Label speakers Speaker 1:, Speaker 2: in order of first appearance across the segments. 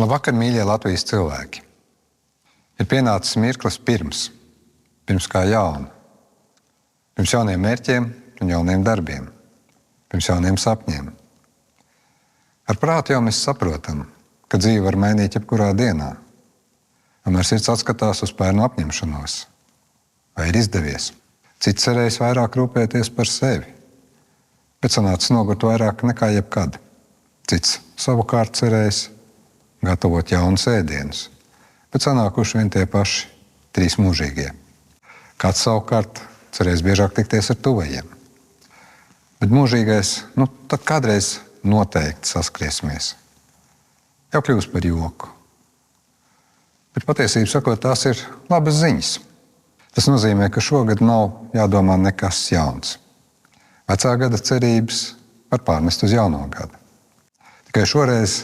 Speaker 1: Labvakar, mīļie Latvijas cilvēki! Ir pienācis mirklis pirms kā jauna. Pirms jauniem mērķiem un jauniem darbiem. Pirms jauniem sapņiem. Ar prātu jau mēs saprotam, ka dzīve var mainīt jebkurā dienā. Tomēr sirds atskatās uz pērnu apņemšanos. Vai ir izdevies? Cits cerējis vairāk rūpēties par sevi, bet sanācis nogurt vairāk nekā jebkad. Cits savukārt cerējis gatavot jaunus ēdienus, bet sanākuši vien tie paši 3 mūžīgie. Kāds savukārt cerējis biežāk tikties ar tuvajiem. Bet mūžīgais, tad kādreiz noteikti saskriesimies. Jau kļūst par joku. Bet patiesībā sakot, tās ir labas ziņas. Tas nozīmē, ka šogad nav jādomā nekas jauns. Vecā gada cerības var pārnest uz jauno gadu. Tikai šoreiz,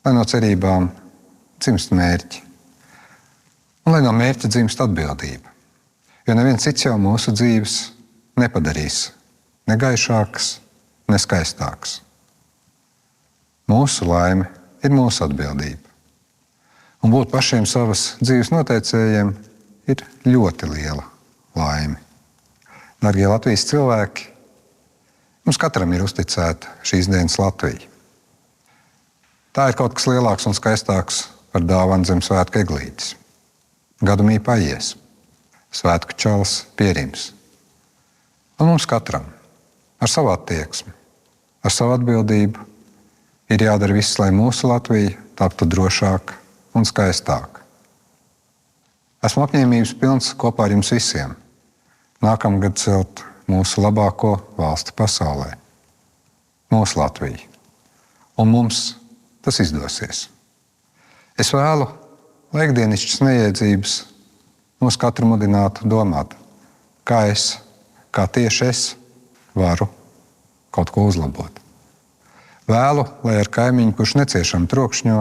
Speaker 1: lai no cerībām dzimst mērķi, un lai no mērķa dzimst atbildība. Jo neviens cits jau mūsu dzīves nepadarīs ne gaišākas, ne skaistākas. Mūsu laime ir mūsu atbildība. Un būt pašiem savas dzīves noteicējiem ir ļoti liela laime. Darbie Latvijas cilvēki, mums katram ir uzticēta šīs dienas Latvija. Tā ir kaut kas lielāks un skaistāks par dāvanu zem svētku eglītes. Gadumī paies, svētku čalis pierims. Un mums katram ar savu attieksmi, ar savu atbildību ir jādara viss, lai mūsu Latvija taptu drošāka un skaistāka. Esmu apņēmības pilns kopā ar jums visiem nākamgad celt mūsu labāko valsti pasaulē, mūsu Latviju. Un mums tas izdosies. Es vēlu, lai ikdienišķas neiedzības mūs katru mudinātu domāt, kā tieši es varu kaut ko uzlabot. Vēlu, lai ar kaimiņu, kurš neciešam trokšņo,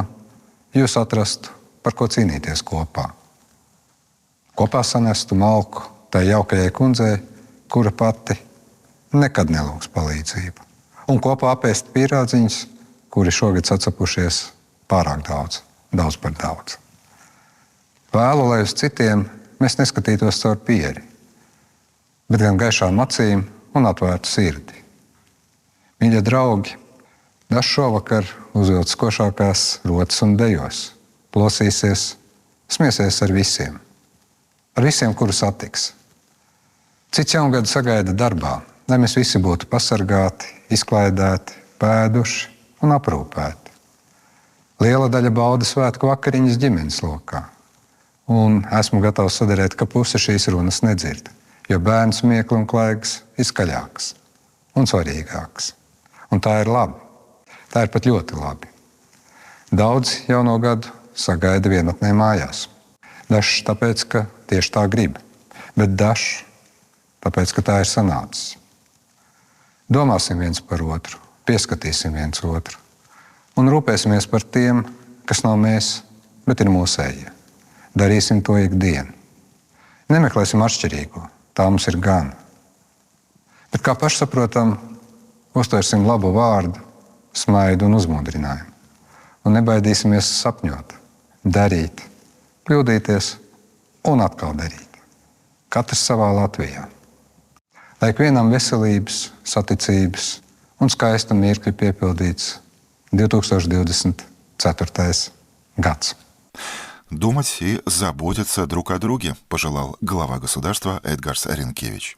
Speaker 1: jūs atrastu, par ko cīnīties kopā. Kopā sanestu malku tai jaukajai kundzei, kura pati nekad nelūgs palīdzību. Un kopā apēst pīrādziņus, kuri šogad sacepušies pārāk daudz par daudz. Vēlu, lai uz citiem mēs neskatītos caur pieri, bet gan gaišām acīm un atvērtu sirdi. Mīļie draugi, dažs šovakar uzvilc košākās rotas un dejos, plosīsies, smiesies ar visiem, kurus satiks. Cits jaungadu sagaida darbā, lai mēs visi būtu pasargāti, izklaidēti, pēduši un aprūpēti. Liela daļa bauda svētku vakariņas ģimenes lokā. Un esmu gatavs sadarēt, ka puse šīs runas nedzird, jo bērnu smiekli un klaigas ir skaļākas un svarīgākas. Un tā ir labi. Tā ir pat ļoti labi. Daudzi jauno gadu sagaida vienatnē mājās. Dažs tāpēc, ka tieši tā grib, bet dažs tāpēc, ka tā ir sanācis. Domāsim viens par otru, pieskatīsim viens otru un rūpēsimies par tiem, kas nav mēs, bet ir mūsējie. Darīsim to ikdienu. Nemeklēsim atšķirīgo, tā mums ir gan. Bet kā pašsaprotam, uztversim labu vārdu, smaidu un uzmundrinājumu. Un nebaidīsimies sapņot, darīt, kļūdīties un atkal darīt. Katrs savā Latvijā. Lai ikvienam veselības, saticības un skaista mirkļa piepildīts 2024 gads.
Speaker 2: Думать и заботиться друг о друге, пожелал глава государства Эдгарс Ринкевич.